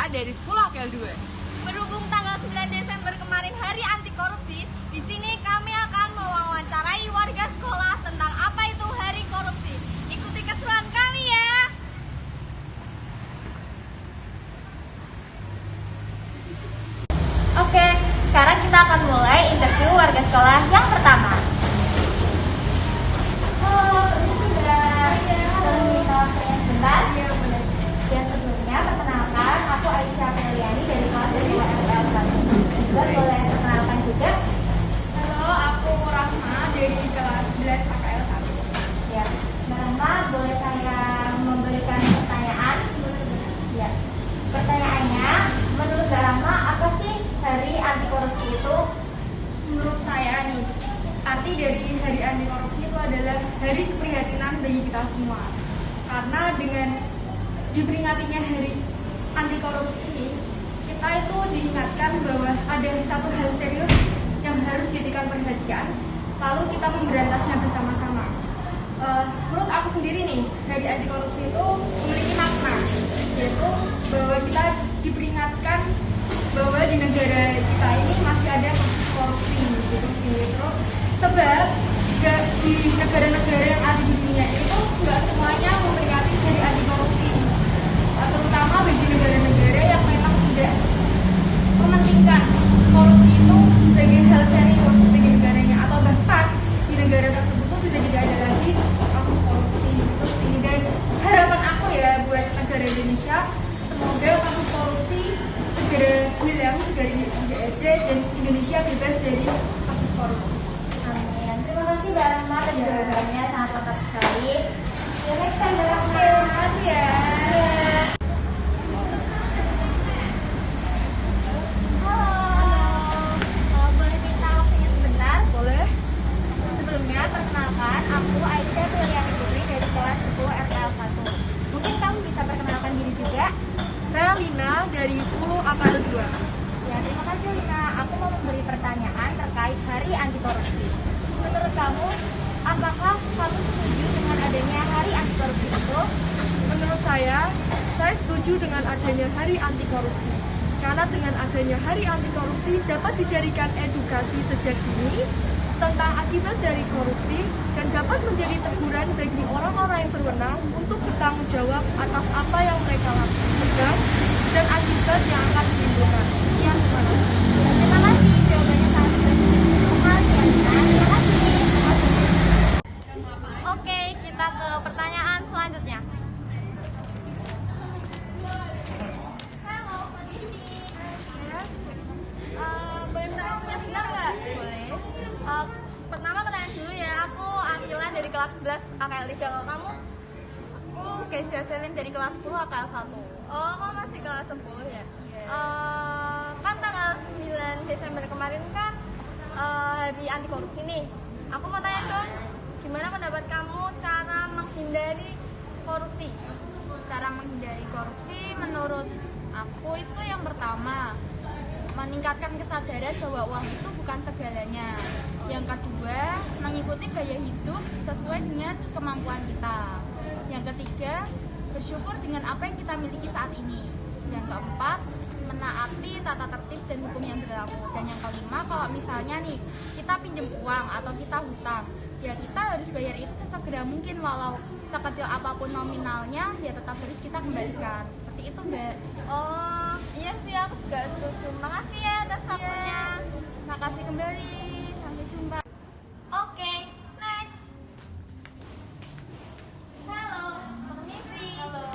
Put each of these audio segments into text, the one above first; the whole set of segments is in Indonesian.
dari 10 AKL 2. Berhubung tanggal 9 Desember kemarin Hari Anti Korupsi, di sini kami akan mewawancarai warga sekolah tentang apa itu Hari Korupsi. Ikuti keseruan kami ya. Oke, sekarang kita akan mulai interview warga sekolah yang pertama. Halo, sudah. Boleh minta waktunya sebentar? Iya, boleh. Ya, sebelumnya perkenalkan, aku Aisyah Peliani dari kelas 2 MPL 1. Juga boleh perkenalkan juga. Halo, aku Rahma dari kelas 11 AKL 1. Ya, Mbak Rahma, boleh saya memberikan pertanyaan? Ya. Pertanyaannya, menurut Mbak Rahma, apa sih Hari Anti Korupsi itu? Menurut saya nih, arti dari Hari Anti Korupsi itu adalah hari keprihatinan bagi kita semua. Karena dengan diperingatinya Hari Anti Korupsi ini, kita itu diingatkan bahwa ada satu hal serius yang harus dijadikan perhatian, lalu kita memberantasnya bersama-sama. Menurut aku sendiri nih, Hari Anti Korupsi itu memiliki makna, yaitu bahwa kita diperingatkan bahwa di negara kita ini masih ada kasus korupsi gitu sih. Terus sebab di negara-negara yang ada di dunia itu nggak semuanya memperingati Hari Anti Korupsi, terutama bagi negara-negara yang memang tidak mementingkan korupsi itu sebagai hal serius bagi negaranya, atau bahkan di negara tersebut tuh sudah tidak ada lagi kasus korupsi. Terus ini, dan harapan aku ya buat negara Indonesia, semoga kasus korupsi segera hilang, segera tidak ada, dan Indonesia bebas dari kasus korupsi. Amin. Terima kasih Mbak Rahma, jawabannya sangat lengkap sekali. Ya, next time Mbak Rahma. Terima kasih ya. Halo, boleh minta waktunya sebentar? Boleh? Sebelumnya, perkenalkan, aku Aisyah Peliani dari kelas 10 RPL 1. Mungkin kamu bisa perkenalkan diri juga? Saya Lina dari 10 AKL 2. Ya, terima kasih Lina. Aku mau memberi pertanyaan terkait Hari Anti Korupsi. Menurut kamu, apakah kamu setuju dengan adanya Hari Anti Korupsi itu? Menurut saya setuju dengan adanya Hari Anti Korupsi. Karena dengan adanya Hari Anti Korupsi dapat dijadikan edukasi sejak dini tentang akibat dari korupsi dan dapat menjadi teguran bagi orang-orang yang berwenang untuk bertanggung jawab atas apa yang mereka lakukan dan akibat yang akan ditimbulkan. Ya, terima kasih. Terima kasih, jawabannya sangat spesifik. Terima kasih. Oke, kita ke pertanyaan selanjutnya. Halo, permisi. Boleh minta waktunya sebentar nggak? Boleh. Pertama pertanyaan dulu ya, aku Akilan dari kelas 11 AKL 3. Kalau kamu? Aku Kesia Selin dari kelas 10 AKL 1. Oh, kamu masih kelas 10 ya? Kan tanggal 9 Desember kemarin kan Hari Anti Korupsi nih. Aku mau tanya dong, gimana pendapat kamu cara menghindari korupsi? Cara menghindari korupsi menurut aku itu yang pertama, meningkatkan kesadaran bahwa uang itu bukan segalanya. Yang kedua, mengikuti gaya hidup sesuai dengan kemampuan kita. Yang ketiga, bersyukur dengan apa yang kita miliki saat ini. Yang keempat, menaati tata tertib dan hukum yang berlaku. Dan yang kelima, kalau misalnya nih kita pinjam uang atau kita hutang, ya kita harus bayar itu sesegera mungkin, walau sekecil apapun nominalnya, ya tetap harus kita kembalikan. Seperti itu, Mbak. Oh, iya sih, aku juga setuju. Makasih ya atas waktunya. Makasih kembali. Sampai jumpa. Oke, next. Halo, permisi. Halo.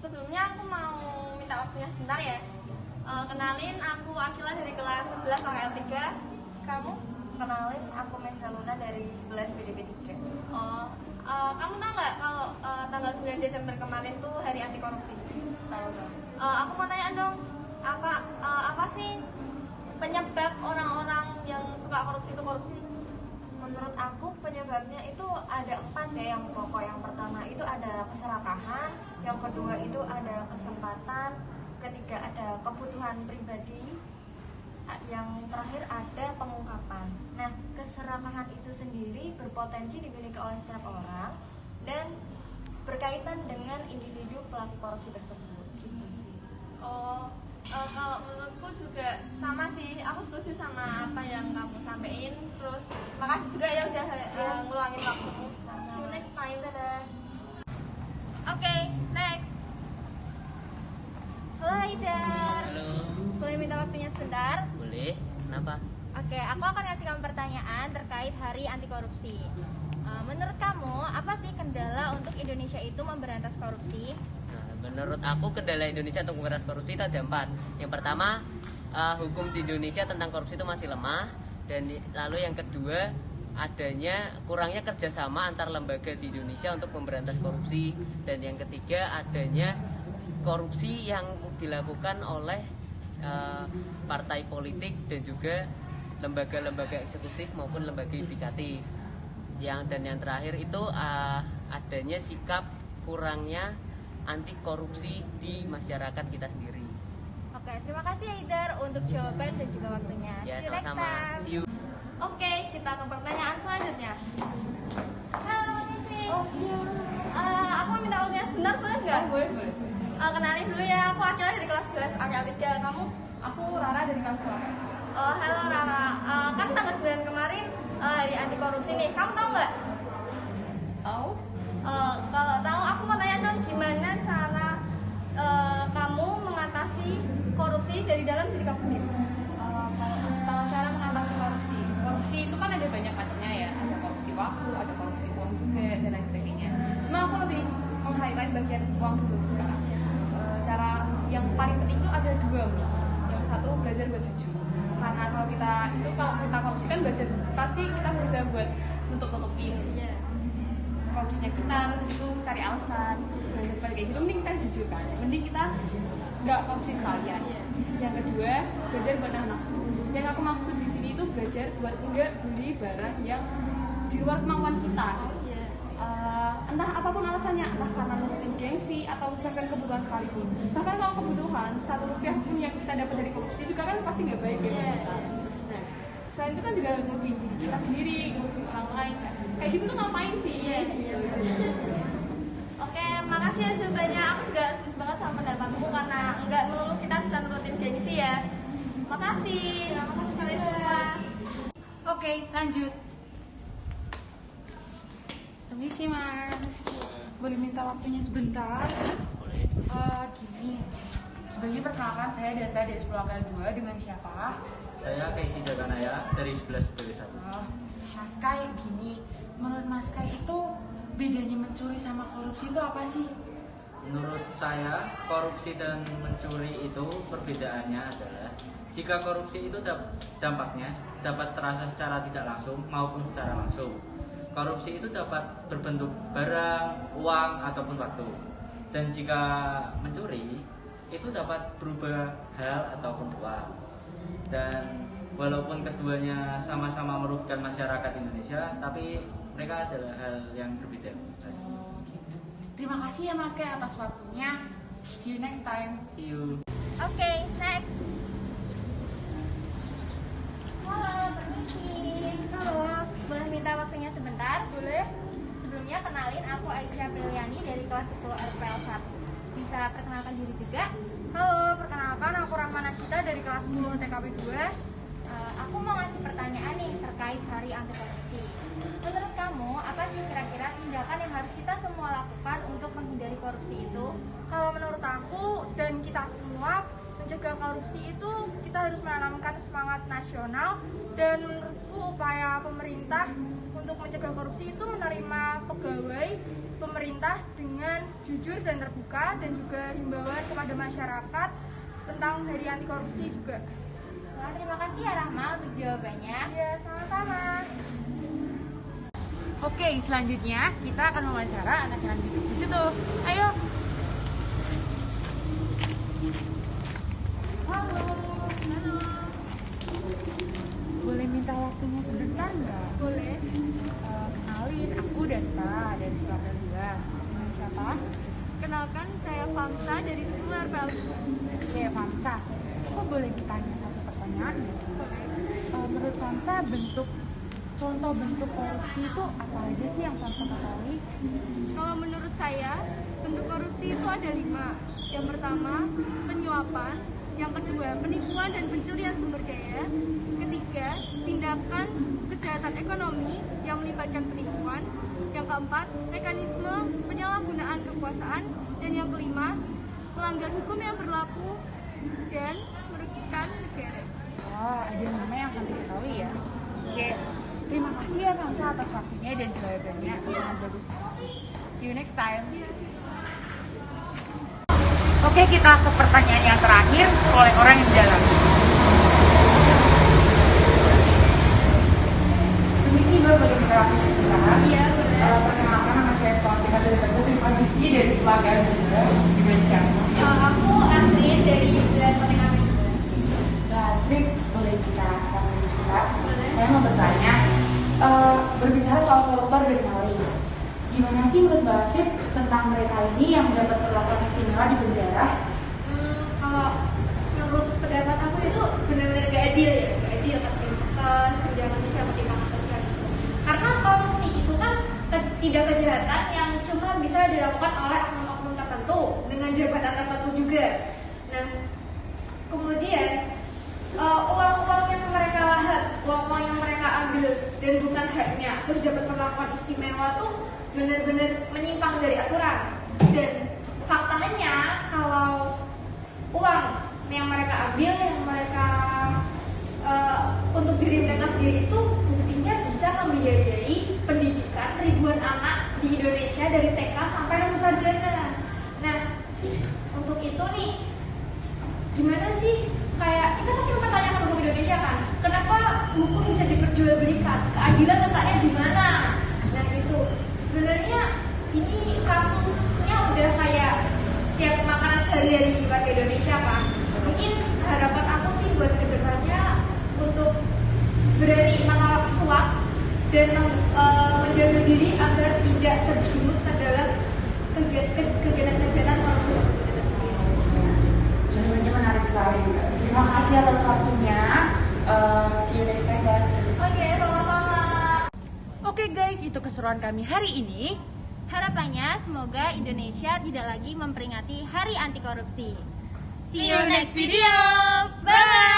Sebelumnya aku mau minta waktunya sebentar ya. Kenalin, aku Akila dari kelas 11 AKL 3. Kamu? Kenalin, aku Mesa Luna dari 11 BDP 3. Oh, kamu tahu nggak kalau tanggal 9 Desember kemarin tuh Hari Anti Korupsi? Tahu dong. Aku mau tanya dong, apa sih penyebab orang-orang yang suka korupsi itu korupsi? Menurut aku penyebabnya itu ada 4 ya yang pokok. Yang pertama itu ada keserakahan, yang kedua itu ada kesempatan, ketiga ada kebutuhan pribadi, yang terakhir ada pengungkapan. Nah, keserakahan itu sendiri berpotensi dimiliki oleh setiap orang dan berkaitan dengan individu pelaku korupsi tersebut. Kalau menurutku juga sama sih, aku setuju sama apa yang kamu sampaikan. Terus makasih juga ya udah ngeluangin waktumu. See you next time, dadah. Oke, next. Halo Haidar. Halo. Boleh minta waktunya sebentar? Boleh. Kenapa? Oke, aku akan ngasih kamu pertanyaan terkait Hari Anti Korupsi. Menurut kamu, apa sih kendala untuk Indonesia itu memberantas korupsi? Nah, menurut aku kendala Indonesia untuk memberantas korupsi itu ada 4. Yang pertama, hukum di Indonesia tentang korupsi itu masih lemah. Dan lalu yang kedua, adanya kurangnya kerjasama antar lembaga di Indonesia untuk memberantas korupsi. Dan yang ketiga, adanya korupsi yang dilakukan oleh partai politik dan juga lembaga-lembaga eksekutif maupun lembaga yudikatif. Dan yang terakhir itu adanya sikap kurangnya anti korupsi di masyarakat kita sendiri. Oke, terima kasih Haidar untuk jawaban dan juga waktunya. Ya, See you next sama-sama. time. See you. Oke, kita ke pertanyaan selanjutnya. Halo Misi. Aku mau minta waktunya sebentar, boleh nggak? Boleh. Kenalin dulu ya, aku Akila dari kelas 11 AKL 3. Kamu? Aku Rara dari kelas 8. Halo Rara. Kan tanggal 9 kemarin Hari Anti Korupsi nih. Kamu tahu nggak? Tahu? Kalau tahu, aku mau tanya dong, gimana cara kamu mengatasi korupsi dari dalam diri kamu sendiri? Kalau cara mengatasi korupsi itu kan ada banyak macamnya ya. Ada korupsi waktu, ada korupsi uang juga dan lain sebagainya. Cuma aku lebih meng-highlight bagian uang dulu sekarang. Cara yang paling penting itu ada 2. Yang satu, belajar buat jujur. Karena kalau kita korupsi kan belajar, pasti kita berusaha buat nutup-nutupin korupsinya kita, terus itu cari alasan. Dan daripada kayak gitu, mending kita jujur kan. Mending kita nggak korupsi sekalian. Yang kedua, belajar buat nahan nafsu. Yang aku maksud di sini itu belajar buat nggak beli barang yang di luar kemampuan kita. Entah apapun alasannya, entah karena nurutin gengsi atau bahkan kebutuhan sekalipun. Bahkan kalau kebutuhan, 1 rupiah pun yang kita dapat dari korupsi juga kan pasti nggak baik ya buat kita. Nah, selain itu kan juga ngerugiin diri kita sendiri, ngerugiin orang lain kan. Kayak gitu tuh ngapain sih? Oke, makasih ya jawabannya. Aku juga setuju banget sama pendapatmu karena nggak melulu kita bisa nurutin gengsi ya. Makasih. Makasih kalian semua. Oke, lanjut. Permisi Mas, boleh minta waktunya sebentar? Boleh. Gini, sebagai perkenalan saya Data dari 10 AKL 2 dengan siapa? Saya Kaisi Jaganaya dari 11 sebagai 1. Mas Kai, gini, menurut Mas Kai itu bedanya mencuri sama korupsi itu apa sih? Menurut saya, korupsi dan mencuri itu perbedaannya adalah jika korupsi itu dampaknya dapat terasa secara tidak langsung maupun secara langsung. Korupsi itu dapat berbentuk barang, uang, ataupun waktu. Dan jika mencuri, itu dapat berubah hal ataupun uang. Dan walaupun keduanya sama-sama merugikan masyarakat Indonesia, tapi mereka adalah hal yang berbeda. Gitu. Terima kasih ya Mas Kai atas waktunya. See you next time. See you. Oke, next. Halo, permisi. Halo, boleh minta waktunya sebentar? Boleh. Sebelumnya kenalin, aku Aisyah Priliani dari kelas 10 RPL 1. Bisa perkenalkan diri juga? Halo, perkenalkan aku Rahman Asyita dari kelas 10 TKP 2. Aku mau ngasih pertanyaan nih terkait Hari Anti Korupsi. Menurut kamu, apa sih kira-kira tindakan yang harus kita semua lakukan untuk menghindari korupsi itu? Kalau menurut aku dan kita semua, mencegah korupsi itu kita harus menanamkan semangat nasional, dan menurutku upaya pemerintah untuk mencegah korupsi itu menerima pegawai pemerintah dengan jujur dan terbuka, dan juga himbauan kepada masyarakat tentang Hari Anti Korupsi juga. Wah, terima kasih ya Rahma untuk jawabannya. Ya, sama-sama. Oke, selanjutnya kita akan mewawancara anak yang duduk di situ. Ayo. Halo. Halo. Boleh minta waktunya sebentar nggak? Boleh. Kenalin, aku Danta dari 10 AKL 2. Dengan siapa? Kenalkan, saya Famsa dari 10 RPL. Oke, Famsa. Aku boleh bertanya satu pertanyaan? Menurut Famsa, contoh bentuk korupsi itu apa aja sih yang Famsa ketahui? Kalau menurut saya, bentuk korupsi itu ada 5. Yang pertama, penyuapan. Yang kedua, penipuan dan pencurian sumber daya. Ketiga, tindakan kejahatan ekonomi yang melibatkan penipuan. Yang keempat, mekanisme penyalahgunaan kekuasaan. Dan yang kelima, melanggar hukum yang berlaku dan merugikan negara. Oh, ada 5 yang akan diketahui ya. Oke, terima kasih ya Kamsa atas waktunya dan jawabannya sangat bagus. See you next time. Oke, kita ke pertanyaan yang terakhir oleh orang yang di dalam. Permisi Mbak, boleh kita lakukan usaha? Iya, benar. Perkenalkan, nama saya Sofia dari Tim Adisi dari sekolah Garuda juga siapa? Aku Astrid dari 11 Peningkat. Astrid, boleh kita juga? Saya mau bertanya, berbicara soal koruptor dan maling. Gimana sih menurut Mbak Astrid tentang mereka ini yang mendapat perlakuan istimewa di penjara? Kalau menurut pendapat aku itu benar-benar gak adil ya, gak adil sebuah manusia pertimbangan sosial itu. Karena korupsi itu kan tidak kejahatan yang cuma bisa dilakukan oleh oknum-oknum tertentu dengan jabatan tertentu juga. Nah, kemudian uang-uang yang mereka lahap, uang-uang yang mereka ambil dan bukan haknya, terus dapat perlakuan istimewa tuh benar-benar menyimpang dari aturan. Dan faktanya kalau uang yang mereka ambil, yang mereka untuk diri mereka sendiri itu buktinya bisa membiayai pendidikan ribuan anak di Indonesia dari TK sampai lulus sarjana. Nah, untuk itu nih, gimana sih? Kayak kita pasti mempertanyakan hukum Indonesia kan, kenapa hukum bisa diperjualbelikan? Keadilan letaknya di mana? Nah itu sebenarnya ini kasusnya udah kayak setiap makanan sehari-hari warga Indonesia kan. Mungkin harapan aku sih buat kedepannya untuk berani menolak suap dan menjaga diri agar tidak terjerumus ke dalam kegiatan-kegiatan korupsi itu sendiri. Jawabannya menarik sekali. Terima kasih atas waktunya. See you next time guys. Oke, sama-sama. Oke guys, itu keseruan kami hari ini. Harapannya semoga Indonesia tidak lagi memperingati Hari Anti Korupsi. See you next video. Bye.